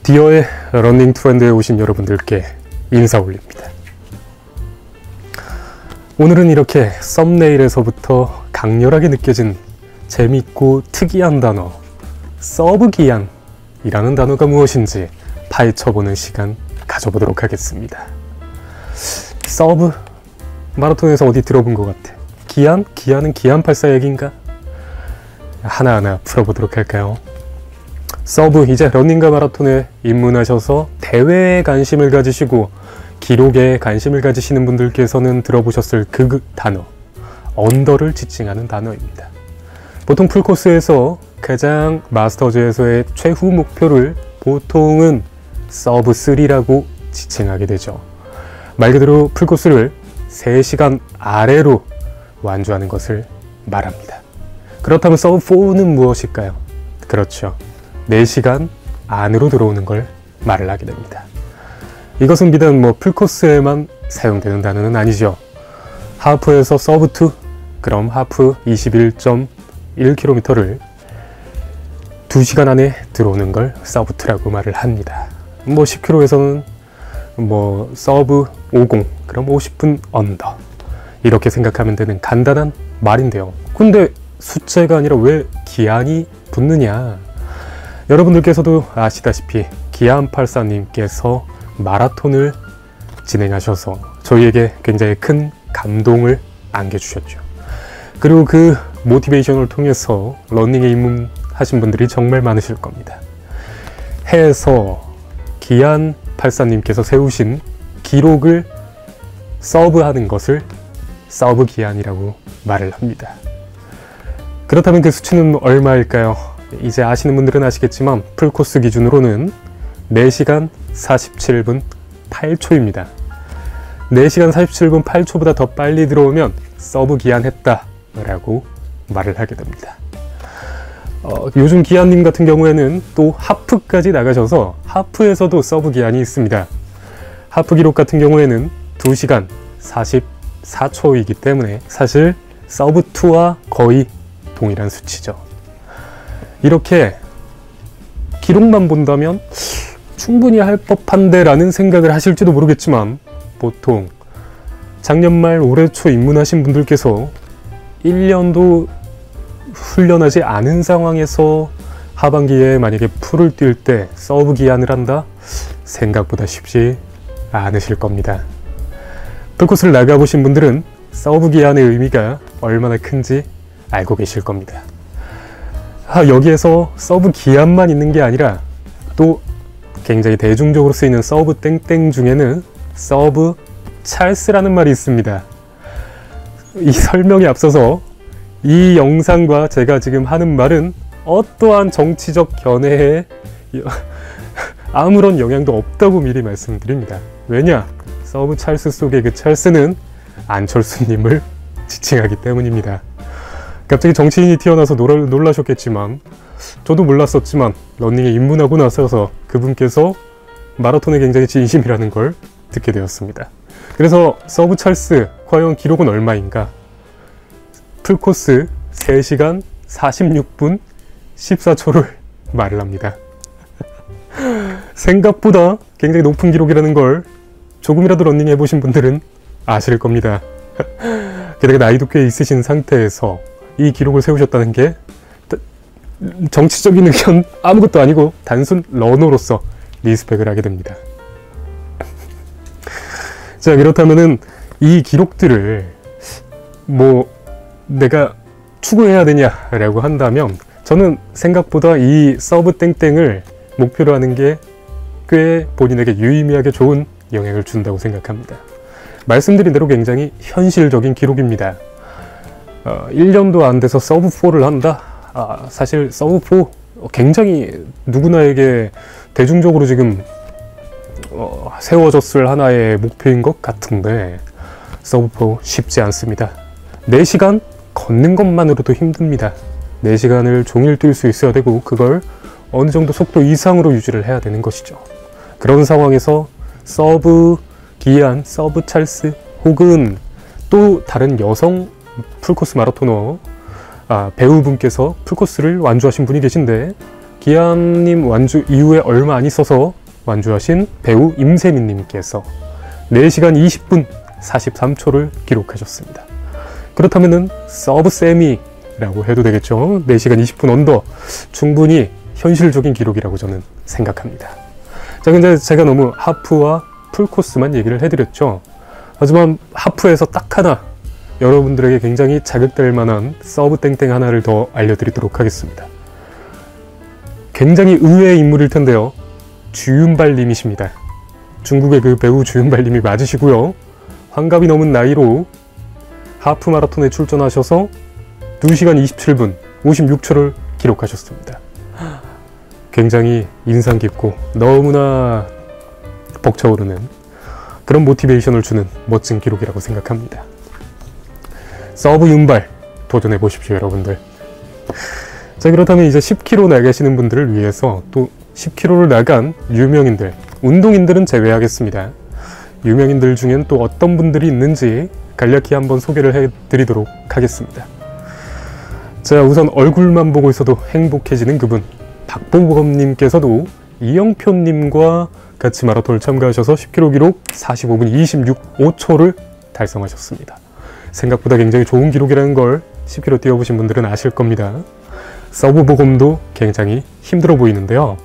디어의 러닝 트렌드에 오신 여러분들께 인사 올립니다. 오늘은 이렇게 썸네일에서부터 강렬하게 느껴진 재밌고 특이한 단어, 서브기안이라는 단어가 무엇인지 파헤쳐보는 시간 가져보도록 하겠습니다. 서브? 마라톤에서 어디 들어본 것 같아. 기안? 기안은 기안84 얘기인가? 하나하나 풀어보도록 할까요? 서브, 이제 러닝과 마라톤에 입문하셔서 대회에 관심을 가지시고 기록에 관심을 가지시는 분들께서는 들어보셨을 그 단어, 언더를 지칭하는 단어입니다. 보통 풀코스에서 가장 마스터즈에서의 최후 목표를 보통은 서브 3라고 지칭하게 되죠. 말 그대로 풀코스를 3시간 아래로 완주하는 것을 말합니다. 그렇다면 서브 4는 무엇일까요? 그렇죠. 4시간 안으로 들어오는 걸 말을 하게 됩니다. 이것은 비단 풀코스에만 사용되는 단어는 아니죠. 하프에서 서브 2, 그럼 하프 21.1km를 2시간 안에 들어오는 걸 서브 2라고 말을 합니다. 10km에서는 서브 50, 그럼 50분 언더, 이렇게 생각하면 되는 간단한 말인데요. 근데 숫자가 아니라 왜 기안이 붙느냐? 여러분들께서도 아시다시피 기안84님께서 마라톤을 진행하셔서 저희에게 굉장히 큰 감동을 안겨주셨죠. 그리고 그 모티베이션을 통해서 러닝에 입문하신 분들이 정말 많으실 겁니다. 해에서 기안84님께서 세우신 기록을 서브하는 것을 서브기안이라고 말을 합니다. 그렇다면 그 수치는 얼마일까요? 이제 아시는 분들은 아시겠지만 풀코스 기준으로는 4시간 47분 8초입니다. 4시간 47분 8초보다 더 빨리 들어오면 서브기안했다 라고 말을 하게 됩니다. 요즘 기안님 같은 경우에는 또 하프까지 나가셔서 하프에서도 서브기안이 있습니다. 하프 기록 같은 경우에는 2시간 44초이기 때문에 사실 서브2와 거의 동일한 수치죠. 이렇게 기록만 본다면 충분히 할 법한데 라는 생각을 하실지도 모르겠지만, 보통 작년 말 올해 초 입문하신 분들께서 1년도 훈련하지 않은 상황에서 하반기에 만약에 풀을 뛸 때 서브 기안을 한다? 생각보다 쉽지 않으실 겁니다. 풀코스를 나가보신 분들은 서브 기안의 의미가 얼마나 큰지 알고 계실 겁니다. 여기에서 서브 기안만 있는 게 아니라 또 굉장히 대중적으로 쓰이는 서브 땡땡 중에는 서브 찰스라는 말이 있습니다. 이 설명에 앞서서 이 영상과 제가 지금 하는 말은 어떠한 정치적 견해에 아무런 영향도 없다고 미리 말씀드립니다. 왜냐? 서브 찰스 속의 그 찰스는 안철수님을 지칭하기 때문입니다. 갑자기 정치인이 튀어나와서 놀라셨겠지만, 저도 몰랐었지만 러닝에 입문하고 나서서 그분께서 마라톤에 굉장히 진심이라는 걸 듣게 되었습니다. 그래서 서브 찰스 과연 기록은 얼마인가? 풀코스 3시간 46분 14초를 말을 합니다. 생각보다 굉장히 높은 기록이라는 걸 조금이라도 러닝 해보신 분들은 아실 겁니다. 게다가 나이도 꽤 있으신 상태에서 이 기록을 세우셨다는 게 정치적인 의견 아무것도 아니고 단순 러너로서 리스펙을 하게 됩니다. 자, 그렇다면은 이 기록들을 내가 추구해야 되냐라고 한다면, 저는 생각보다 이 서브 땡땡을 목표로 하는 게 꽤 본인에게 유의미하게 좋은 영향을 준다고 생각합니다. 말씀드린 대로 굉장히 현실적인 기록입니다. 1년도 안 돼서 서브 4를 한다? 사실 서브 4 굉장히 누구나에게 대중적으로 지금 세워졌을 하나의 목표인 것 같은데, 서브 4 쉽지 않습니다. 4시간 걷는 것만으로도 힘듭니다. 4시간을 종일 뛸 수 있어야 되고, 그걸 어느 정도 속도 이상으로 유지를 해야 되는 것이죠. 그런 상황에서 서브 기안, 서브 찰스, 혹은 또 다른 여성 풀코스 마라토너 배우분께서 풀코스를 완주하신 분이 계신데, 기암님 완주 이후에 얼마 안 있어서 완주하신 배우 임세민님께서 4시간 20분 43초를 기록하셨습니다. 그렇다면은 서브 세미라고 해도 되겠죠. 4시간 20분 언더, 충분히 현실적인 기록이라고 저는 생각합니다. 자, 근데 제가 너무 하프와 풀코스만 얘기를 해드렸죠. 하지만 하프에서 딱 하나 여러분들에게 굉장히 자극될 만한 서브 땡땡 하나를 더 알려드리도록 하겠습니다. 굉장히 의외의 인물일 텐데요. 주윤발님이십니다. 중국의 그 배우 주윤발님이 맞으시고요. 환갑이 넘은 나이로 하프 마라톤에 출전하셔서 2시간 27분 56초를 기록하셨습니다. 굉장히 인상 깊고 너무나 벅차오르는 그런 모티베이션을 주는 멋진 기록이라고 생각합니다. 서브 윤발 도전해 보십시오, 여러분들. 자, 그렇다면 이제 10km 나가시는 분들을 위해서 또 10km를 나간 유명인들, 운동인들은 제외하겠습니다. 유명인들 중엔 또 어떤 분들이 있는지 간략히 한번 소개를 해드리도록 하겠습니다. 자, 우선 얼굴만 보고 있어도 행복해지는 그분, 박보검님께서도 이영표님과 같이 마라톤을 참가하셔서 10km 기록 45분 26초를 달성하셨습니다. 생각보다 굉장히 좋은 기록이라는 걸 10km 뛰어보신 분들은 아실 겁니다. 서브 보검도 굉장히 힘들어 보이는데요.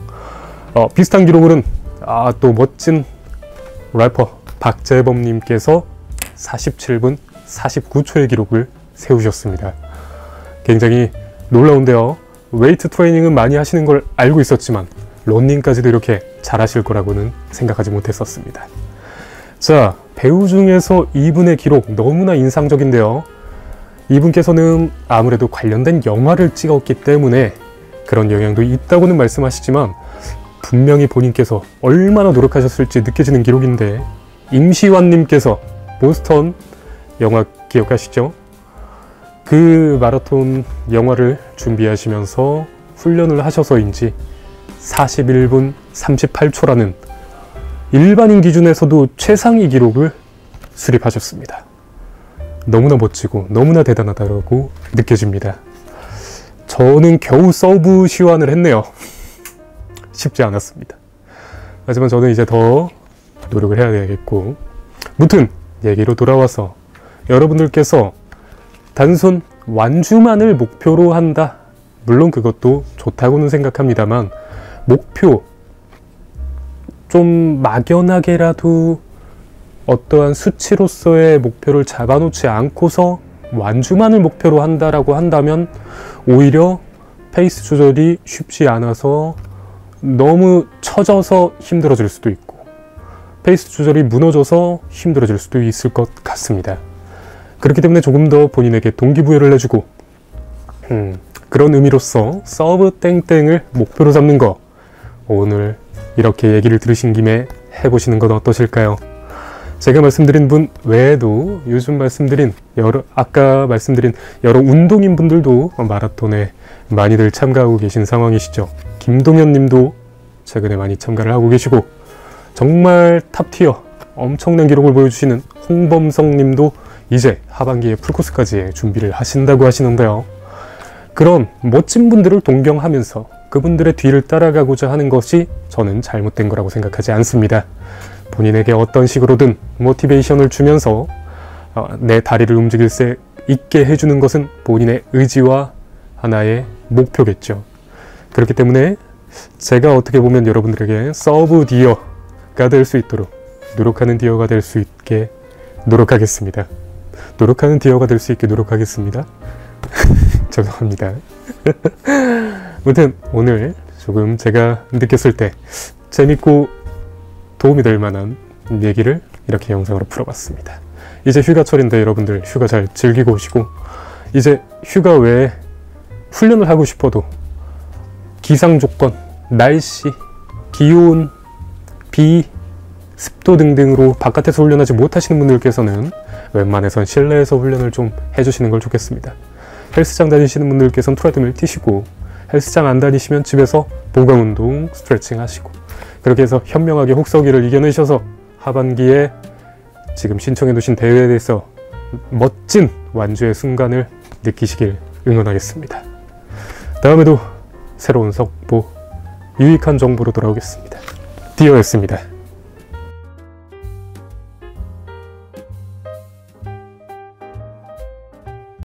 비슷한 기록은 또 멋진 래퍼 박재범님께서 47분 49초의 기록을 세우셨습니다. 굉장히 놀라운데요. 웨이트 트레이닝은 많이 하시는 걸 알고 있었지만 런닝까지도 이렇게 잘하실 거라고는 생각하지 못했었습니다. 자, 배우 중에서 이분의 기록 너무나 인상적인데요. 이분께서는 아무래도 관련된 영화를 찍었기 때문에 그런 영향도 있다고는 말씀하시지만 분명히 본인께서 얼마나 노력하셨을지 느껴지는 기록인데, 임시완님께서 보스턴 영화 기억하시죠? 그 마라톤 영화를 준비하시면서 훈련을 하셔서인지 41분 38초라는 일반인 기준에서도 최상위 기록을 수립하셨습니다. 너무나 멋지고 너무나 대단하다고 느껴집니다. 저는 겨우 서브 시완을 했네요. 쉽지 않았습니다. 하지만 저는 이제 더 노력을 해야 되겠고, 무튼 얘기로 돌아와서 여러분들께서 단순 완주만을 목표로 한다, 물론 그것도 좋다고는 생각합니다만 목표 좀 막연하게라도 어떠한 수치로서의 목표를 잡아놓지 않고서 완주만을 목표로 한다라고 한다면 오히려 페이스 조절이 쉽지 않아서 너무 처져서 힘들어질 수도 있고 페이스 조절이 무너져서 힘들어질 수도 있을 것 같습니다. 그렇기 때문에 조금 더 본인에게 동기부여를 해주고 그런 의미로서 서브 땡땡을 목표로 잡는 거, 오늘 이렇게 얘기를 들으신 김에 해보시는 건 어떠실까요? 제가 말씀드린 분 외에도 요즘 아까 말씀드린 여러 운동인 분들도 마라톤에 많이들 참가하고 계신 상황이시죠. 김동현 님도 최근에 많이 참가를 하고 계시고, 정말 탑티어 엄청난 기록을 보여주시는 홍범성 님도 이제 하반기에 풀코스까지 준비를 하신다고 하시는데요. 그런 멋진 분들을 동경하면서 그분들의 뒤를 따라가고자 하는 것이 저는 잘못된 거라고 생각하지 않습니다. 본인에게 어떤 식으로든 모티베이션을 주면서 내 다리를 움직일 수 있게 해주는 것은 본인의 의지와 하나의 목표겠죠. 그렇기 때문에 제가 어떻게 보면 여러분들에게 서브 디어가 될 수 있도록 노력하는 디어가 될 수 있게 노력하겠습니다. 노력하는 디어가 될 수 있게 노력하겠습니다. 죄송합니다. 아무튼 오늘 조금 제가 느꼈을 때 재밌고 도움이 될 만한 얘기를 이렇게 영상으로 풀어봤습니다. 이제 휴가철인데 여러분들 휴가 잘 즐기고 오시고, 이제 휴가 외에 훈련을 하고 싶어도 기상 조건, 날씨, 기온, 비, 습도 등등으로 바깥에서 훈련하지 못하시는 분들께서는 웬만해선 실내에서 훈련을 좀 해주시는 걸 좋겠습니다. 헬스장 다니시는 분들께서는 트레드밀 뛰시고, 헬스장 안 다니시면 집에서 보강운동, 스트레칭 하시고, 그렇게 해서 현명하게 혹서기를 이겨내셔서 하반기에 지금 신청해 두신 대회에 대해서 멋진 완주의 순간을 느끼시길 응원하겠습니다. 다음에도 새로운 속보 유익한 정보로 돌아오겠습니다. 디어였습니다.